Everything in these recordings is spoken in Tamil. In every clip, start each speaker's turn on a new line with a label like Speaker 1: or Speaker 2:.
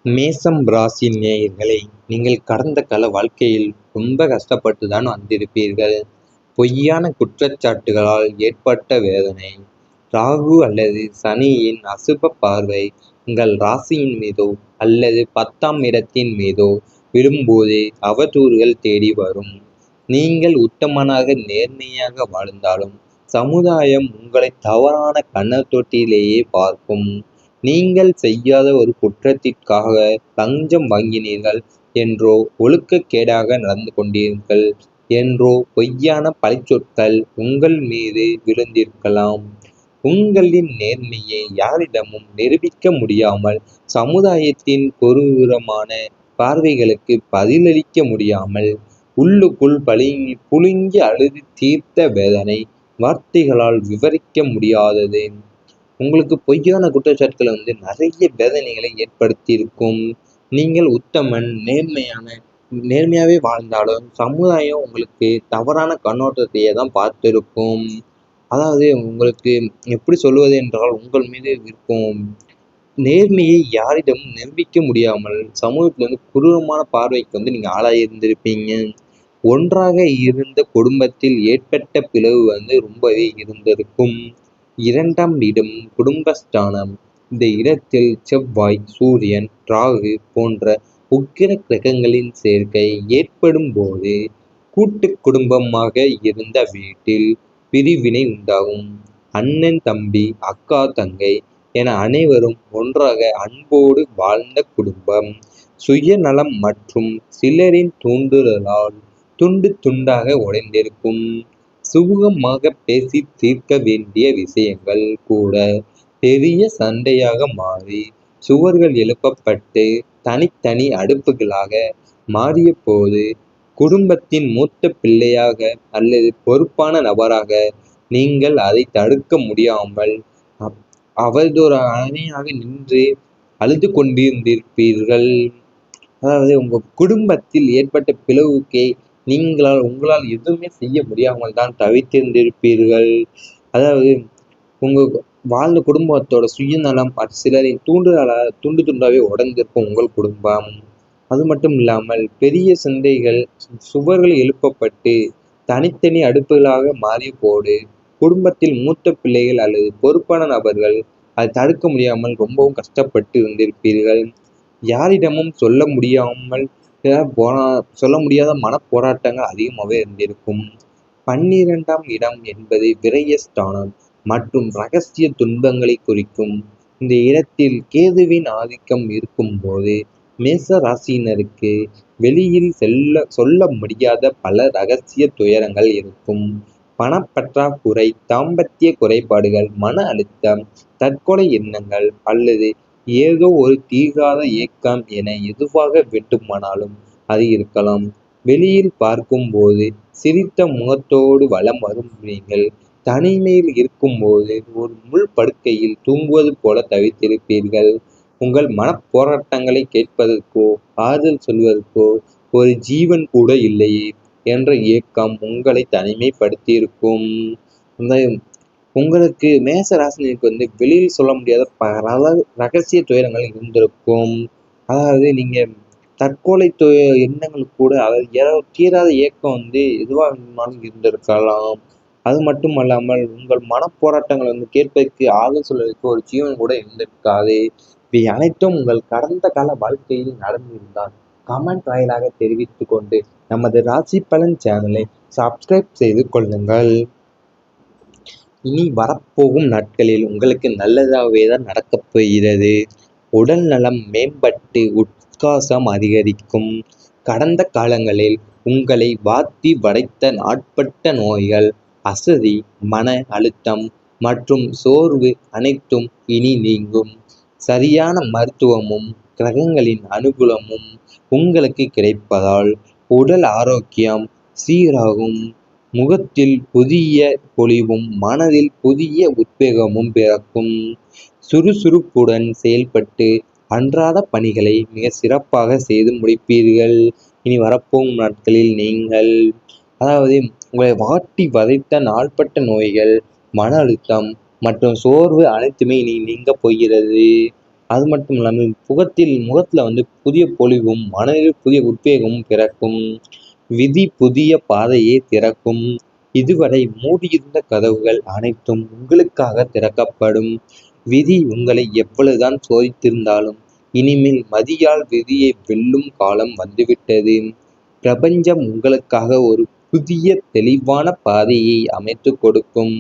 Speaker 1: மேசம் ராசி நேயர்களே, நீங்கள் கடந்த கால வாழ்க்கையில் ரொம்ப கஷ்டப்பட்டு தான் வந்திருப்பீர்கள். பொய்யான குற்றச்சாட்டுகளால் ஏற்பட்ட வேதனை, ராகு அல்லது சனியின் அசுப பார்வை உங்கள் ராசியின் மீதோ அல்லது 10ஆம் இடத்தின் மீதோ விழும்போது அவதூறுகள் தேடி வரும். நீங்கள் உத்தமனாக நேர்மையாக வாழ்ந்தாலும் சமுதாயம் உங்களை தவறான கண்ணோட்டத்திலேயே பார்க்கும். நீங்கள் செய்யாத ஒரு குற்றத்திற்காக லஞ்சம் வாங்கினீர்கள் என்றோ, ஒழுக்கக்கேடாக நடந்து கொண்டீர்கள் என்றோ பொய்யான பழிச்சொற்கள் உங்கள் மீது விழுந்திருக்கலாம். உங்களின் நேர்மையை யாரிடமும் நிரூபிக்க முடியாமல், சமுதாயத்தின் கொடூரமான பார்வைகளுக்கு பதிலளிக்க முடியாமல், உள்ளுக்குள் புழுங்கி அழுது தீர்த்த வேதனை வார்த்தைகளால் விவரிக்க முடியாதது. உங்களுக்கு பொய்யான குற்றச்சாட்டுகள் நிறைய வேதனைகளை ஏற்படுத்தியிருக்கும். நீங்கள் உத்தமன், நேர்மையாவே வாழ்ந்தாலும் சமுதாயம் உங்களுக்கு தவறான கண்ணோட்டத்தையே தான் பார்த்திருக்கும். அதாவது உங்களுக்கு எப்படி சொல்வது என்றால், உங்கள் மீது இருக்கும் நேர்மையை யாரிடமும் நிரூபிக்க முடியாமல் சமூகத்தில் கொடூரமான பார்வைக்கு நீங்க ஆளாயிருந்திருப்பீங்க. ஒன்றாக இருந்த குடும்பத்தில் ஏற்பட்ட பிளவு ரொம்பவே இருந்திருக்கும். 2ஆம் இடம் குடும்பஸ்தானம். இந்த இடத்தில் செவ்வாய், சூரியன், ராகு போன்ற உக்கிர கிரகங்களின் சேர்க்கை ஏற்படும் போது கூட்டு குடும்பமாக இருந்த வீட்டில் பிரிவினை உண்டாகும். அண்ணன் தம்பி, அக்கா தங்கை என அனைவரும் ஒன்றாக அன்போடு வாழ்ந்த குடும்பம் சுயநலம் மற்றும் சிலரின் தூண்டுதலால் துண்டு துண்டாக உடைந்திருக்கும். சுமூகமாக பேசி தீர்க்க வேண்டிய விஷயங்கள் கூட பெரிய சண்டையாக மாறி சுவர்கள் எழுப்பப்பட்டு தனித்தனி அடுப்புகளாக மாறிய போது, குடும்பத்தின் மூத்த பிள்ளையாக அல்லது பொறுப்பான நபராக நீங்கள் அதை தடுக்க முடியாமல் அவதொரு அணையாக நின்று அழுது கொண்டிருந்திருப்பீர்கள். அதாவது உங்க குடும்பத்தில் ஏற்பட்ட பிளவுக்கே உங்களால் எதுவுமே செய்ய முடியாமல் தான் தவித்திருந்திருப்பீர்கள். அதாவது உங்க வாழ்ந்த குடும்பத்தோட சுயநலம் சிலரின் தூண்டுதலால் துண்டு துண்டாவே உடைந்திருக்கும் உங்கள் குடும்பம். அது மட்டும் இல்லாமல் பெரிய சண்டைகள், சுவர்கள் எழுப்பப்பட்டு தனித்தனி அடுப்புகளாக மாறிய போது, குடும்பத்தில் மூத்த பிள்ளைகள் அல்லது பொறுப்பான நபர்கள் அதை தடுக்க முடியாமல் ரொம்பவும் கஷ்டப்பட்டு இருந்திருப்பீர்கள். யாரிடமும் சொல்ல முடியாத மனப்போராட்டங்கள் அதிகமாகவே இருந்திருக்கும். 12ஆம் இடம் என்பது விரயஸ்தானம் மற்றும் இரகசிய துன்பங்களை குறிக்கும். இந்த இடத்தில் கேதுவின் ஆதிக்கம் இருக்கும்போது மேச ராசியினருக்கு வெளியில் சொல்ல முடியாத பல இரகசிய துயரங்கள் இருக்கும். பணப்பற்றாக்குறை, தாம்பத்திய குறைபாடுகள், மன அழுத்தம், தற்கொலை எண்ணங்கள் அல்லது ஏதோ ஒரு தீராத ஏக்கம் என எதுவாக வேண்டுமானாலும் அது இருக்கலாம். வெளியில் பார்க்கும்போது சிரித்த முகத்தோடு வலம் வரும் நீங்கள் தனிமையில் இருக்கும்போது ஒரு முள் படுக்கையில் தூங்குவது போல தவித்திருப்பீர்கள். உங்கள் மனப்போராட்டங்களை கேட்பதற்கோ ஆறுதல் சொல்வதற்கோ ஒரு ஜீவன் கூட இல்லையே என்ற ஏக்கம் உங்களை தனிமைப்படுத்தியிருக்கும். அந்த உங்களுக்கு மேச ராசினருக்கு வெளியில் சொல்ல முடியாத பல ரகசிய துயரங்கள் இருந்திருக்கும். அதாவது நீங்க தற்கொலை எண்ணங்கள் கூட, அதாவது ஏதாவது தீராத ஏக்கம் எதுவாக இருந்தாலும் இருந்திருக்கலாம். அது மட்டும் அல்லாமல் உங்கள் மனப்போராட்டங்கள் கேட்பதற்கு ஆறுதல் சொல்வதற்கு ஒரு ஜீவன் கூட இருந்திருக்காது. இவை அனைத்தும் உங்கள் கடந்த கால வாழ்க்கையில் நடந்திருந்தால் கமெண்ட் வாயிலாக தெரிவித்துக் கொண்டு நமது ராசி பலன் சேனலை சப்ஸ்கிரைப் செய்து கொள்ளுங்கள். இனி வரப்போகும் நாட்களில் உங்களுக்கு நல்லதாகவே தான் நடக்கப் போகிறது. உடல் நலம் மேம்பட்டு உற்சாகம் அதிகரிக்கும். கடந்த காலங்களில் உங்களை வாட்டி வதைத்த நாட்பட்ட நோய்கள், அசதி, மன அழுத்தம் மற்றும் சோர்வு அனைத்தும் இனி நீங்கும். சரியான மருத்துவமும் கிரகங்களின் அனுகூலமும் உங்களுக்கு கிடைப்பதால் உடல் ஆரோக்கியம் சீராகும். முகத்தில் புதிய பொலிவும் மனதில் புதிய உத்வேகமும் பிறக்கும். சுறுசுறுப்புடன் செயல்பட்டு அன்றாட பணிகளை மிக சிறப்பாக செய்து முடிப்பீர்கள். இனி வரப்போகும் நாட்களில் நீங்கள் அதாவது உங்களை வாட்டி வதைத்த நாள்பட்ட நோய்கள், மன அழுத்தம் மற்றும் சோர்வு அனைத்துமே இனி நீங்க போகிறது. அது மட்டும் இல்லாமல் முகத்தில் புதிய பொலிவும் மனதில் புதிய உத்வேகமும் பிறக்கும். விதி புதிய பாதையை திறக்கும். இதுவரை மூடியிருந்த கதவுகள் அனைத்தும் உங்களுக்காக திறக்கப்படும். விதி உங்களை எவ்வளவுதான் சோதித்திருந்தாலும் இனிமேல் மதியால் விதியை வெல்லும் காலம் வந்துவிட்டது. பிரபஞ்சம் உங்களுக்காக ஒரு புதிய தெளிவான பாதையை அமைத்துக் கொடுக்கும்.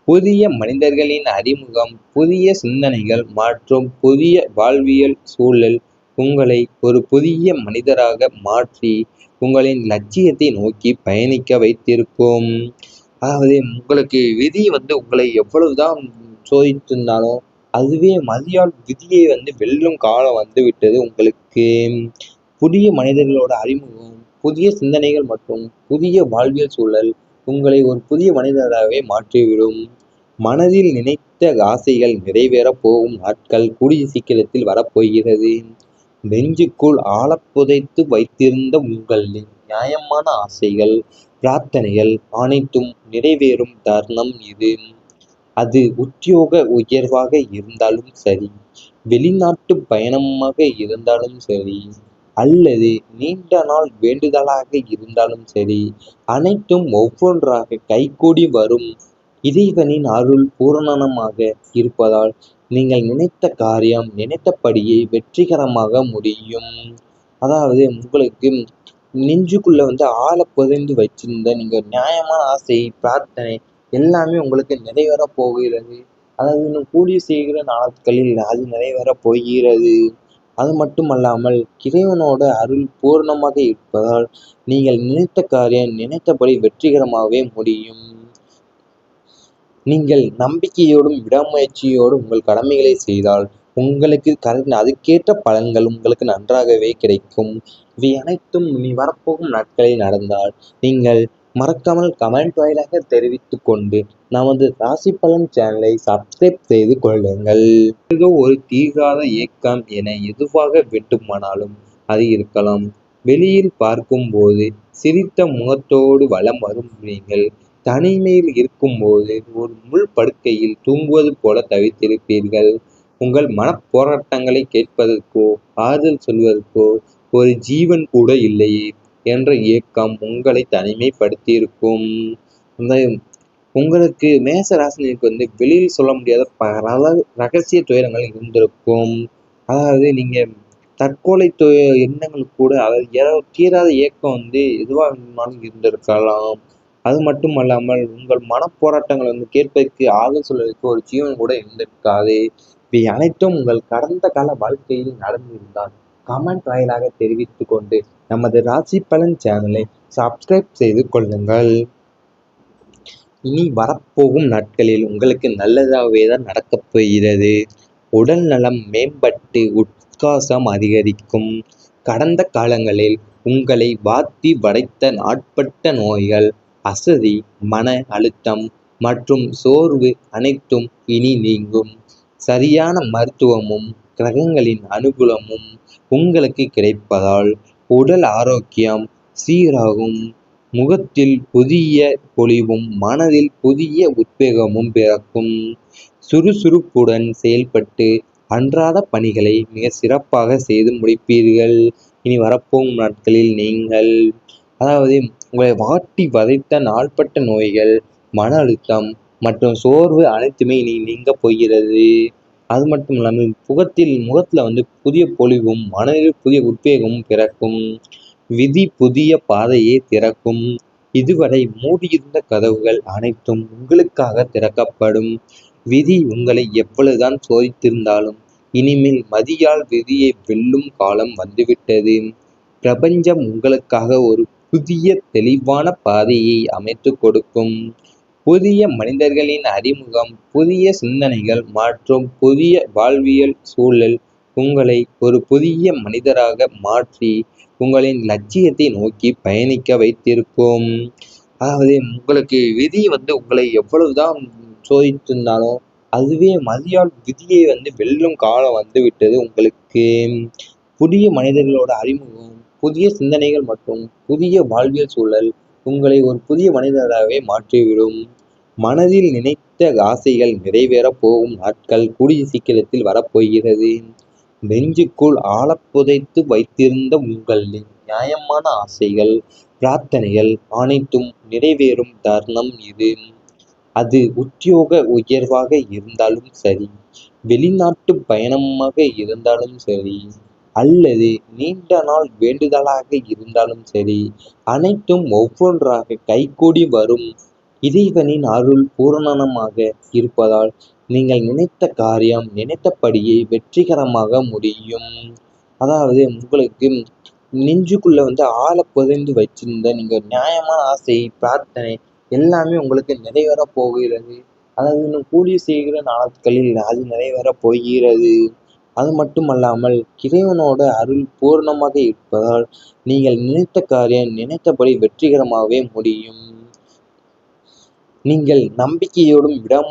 Speaker 1: புதிய மனிதர்களின் அறிமுகம், புதிய சிந்தனைகள் மற்றும் புதிய வாழ்வியல் சூழல் உங்களை ஒரு புதிய மனிதராக மாற்றி உங்களின் லட்சியத்தை நோக்கி பயணிக்க வைத்திருக்கும். அதாவது உங்களுக்கு விதி உங்களை எவ்வளவுதான் சோதித்திருந்தாலும் அதுவே மதியால் விதியை வெல்லும் காலம் வந்துவிட்டது உங்களுக்கு. புதிய மனிதர்களோட அறிமுகம், புதிய சிந்தனைகள் மற்றும் புதிய வாழ்வியல் சூழல் உங்களை ஒரு புதிய மனிதராகவே மாற்றிவிடும். மனதில் நினைத்த ஆசைகள் நிறைவேறப் போகும் நாட்கள் கூடிய சீக்கிரத்தில் வரப்போகிறது. நெஞ்சுக்குள் ஆழப்புதைத்து வைத்திருந்த உங்களின் நியாயமான ஆசைகள், பிரார்த்தனைகள் அனைத்தும் நிறைவேறும் தருணம் இது. அது உத்தியோக உயர்வாக இருந்தாலும் சரி, வெளிநாட்டு பயணமாக இருந்தாலும் சரி, அல்லது நீண்ட நாள் வேண்டுதலாக இருந்தாலும் சரி, அனைத்தும் ஒவ்வொன்றாக கைகூடி வரும். இறைவனின் அருள் பூரணமாக இருப்பதால் நீங்கள் நினைத்த காரியம் நினைத்தபடியே வெற்றிகரமாக முடியும். அதாவது உங்களுக்கு நெஞ்சுக்குள்ள ஆழ புதைந்து வச்சிருந்த நீங்க நியாயமான ஆசை, பிரார்த்தனை எல்லாமே உங்களுக்கு நிறைவேறப் போகிறது. அதாவது இன்னும் கூடிய சீக்கிர நாட்களில் அது நிறைவேறப் போகிறது. அது மட்டுமல்லாமல் இறைவனோட அருள் பூரணமாக இருப்பதால் நீங்கள் நினைத்த காரியம் நினைத்தபடி வெற்றிகரமாகவே முடியும். நீங்கள் நம்பிக்கையோடும் விடாமுயற்சியோடும் உங்கள் கடமைகளை செய்தால் உங்களுக்கு அதுக்கேற்ற பலன்கள் உங்களுக்கு நன்றாகவே கிடைக்கும். இவை அனைத்தும் இனி வரப்போகும் நாட்களில் நடந்தால் நீங்கள் மறக்காமல் கமெண்ட் வாயிலாக தெரிவித்துக் கொண்டு நமது ராசி பலன் சேனலை சப்ஸ்கிரைப் செய்து கொள்ளுங்கள். ஏதோ ஒரு தீராத ஏக்கம் என எதுவாக வேண்டுமானாலும் அது இருக்கலாம். வெளியில் பார்க்கும்போது சிரித்த முகத்தோடு வலம் வரும் நீங்கள் தனிமையில் இருக்கும்போது ஒரு முள் படுக்கையில் தூங்குவது போல தவித்திருப்பீர்கள். உங்கள் மனப்போராட்டங்களை கேட்பதற்கோ ஆறுதல் சொல்வதற்கோ ஒரு ஜீவன் கூட இல்லையே என்ற ஏக்கம் உங்களை தனிமைப்படுத்தியிருக்கும். அந்த உங்களுக்கு மேச ராசினியருக்கு வெளியில் சொல்ல முடியாத பல ரகசிய துயரங்கள் இருந்திருக்கும். அதாவது நீங்க தற்கொலை எண்ணங்கள் கூட, அதாவது ஏதாவது தீராத ஏக்கம் எதுவாக இருந்தாலும் இருந்திருக்கலாம். அது மட்டும் அல்லாமல் உங்கள் மனப்போராட்டங்களை கேட்பதற்கு ஆறுதல் சொல்வதற்கு ஒரு ஜீவன் கூட இருந்திருக்காது. இவை அனைத்தும் உங்கள் கடந்த கால வாழ்க்கையில் நடந்திருந்தால் கமெண்ட் வாயிலாக தெரிவித்துக் கொண்டு நமது ராசி பலன் சேனலை சப்ஸ்கிரைப் செய்து கொள்ளுங்கள். இனி வரப்போகும் நாட்களில் உங்களுக்கு நல்லதாகவே தான் நடக்கப் போகிறது. உடல் நலம் மேம்பட்டு உற்சாகம் அதிகரிக்கும். கடந்த காலங்களில் உங்களை வாட்டி வதைத்த நாட்பட்ட நோய்கள், அசதி, மன அழுத்தம் மற்றும் சோர்வு அனைத்தும் இனி நீங்கும். சரியான மருத்துவமும் கிரகங்களின் அனுகூலமும் உங்களுக்கு கிடைப்பதால் உடல் ஆரோக்கியம் சீராகும். முகத்தில் புதிய பொலிவும் மனதில் புதிய உத்வேகமும் பிறக்கும். சுறுசுறுப்புடன் செயல்பட்டு அன்றாட பணிகளை மிக சிறப்பாக செய்து முடிப்பீர்கள். இனி வரப்போகும் நாட்களில் நீங்கள் அதாவது உங்களை வாட்டி வதைத்த நாள்பட்ட நோய்கள், மன அழுத்தம் மற்றும் சோர்வு அனைத்துமே இனி நீங்க போகிறது. அது மட்டும் இல்லாமல் முகத்தில் புதிய பொலிவும் மனதில் புதிய உத்வேகமும் பிறக்கும். விதி புதிய பாதையை திறக்கும். இதுவரை மூடியிருந்த கதவுகள் அனைத்தும் உங்களுக்காக திறக்கப்படும். விதி உங்களை எவ்வளவுதான் சோதித்திருந்தாலும் இனிமேல் மதியால் விதியை வெல்லும் காலம் வந்துவிட்டது. பிரபஞ்சம் உங்களுக்காக ஒரு புதிய தெளிவான பாதையை அமைத்துக் கொடுக்கும். புதிய மனிதர்களின் அறிமுகம், புதிய சிந்தனைகள் மற்றும் புதிய வாழ்வியல் சூழல் உங்களை ஒரு புதிய மனிதராக மாற்றி உங்களின் லட்சியத்தை நோக்கி பயணிக்க வைத்திருக்கும். அதாவது உங்களுக்கு விதி உங்களை எவ்வளவுதான் சோதித்திருந்தாலும் அதுவே மதியால் விதியை வெல்லும் காலம் வந்துவிட்டது உங்களுக்கு. புதிய மனிதர்களோட அறிமுகம், புதிய சிந்தனைகள் மற்றும் புதிய வாழ்வியல் சூழல் உங்களை ஒரு புதிய மனிதராகவே மாற்றிவிடும். மனதில் நினைத்த ஆசைகள் நிறைவேறப் போகும் நாட்கள் கூடிய சீக்கிரத்தில் வரப்போகிறது. நெஞ்சுக்குள் ஆழப் புதைத்து வைத்திருந்த உங்களின் நியாயமான ஆசைகள், பிரார்த்தனைகள் அனைத்தும் நிறைவேறும் தருணம் இது. அது உத்தியோக உயர்வாக இருந்தாலும் சரி, வெளிநாட்டுப் பயணமாக இருந்தாலும் சரி, அல்லது நீண்ட நாள் வேண்டுதலாக இருந்தாலும் சரி, அனைத்தும் ஒவ்வொன்றாக கைகூடி வரும். இறைவனின் அருள் பூரணமாக இருப்பதால் நீங்கள் நினைத்த காரியம் நினைத்தபடியே வெற்றிகரமாக முடியும். அதாவது உங்களுக்கு நெஞ்சுக்குள்ள ஆழப் புதைந்து வச்சிருந்த நீங்க நியாயமான ஆசை, பிரார்த்தனை எல்லாமே உங்களுக்கு நிறைவேறப் போகிறது. அதாவது இன்னும் கூடிய சீக்கிர நாட்களில் அது நிறைவேறப் போகிறது. அது மட்டுமல்லாமல் இறைவனோட அருள் பூரணமாக இருப்பதால் நீங்கள் நினைத்த காரியம் நினைத்தபடி வெற்றிகரமாகவே முடியும். நீங்கள் நம்பிக்கையோடும்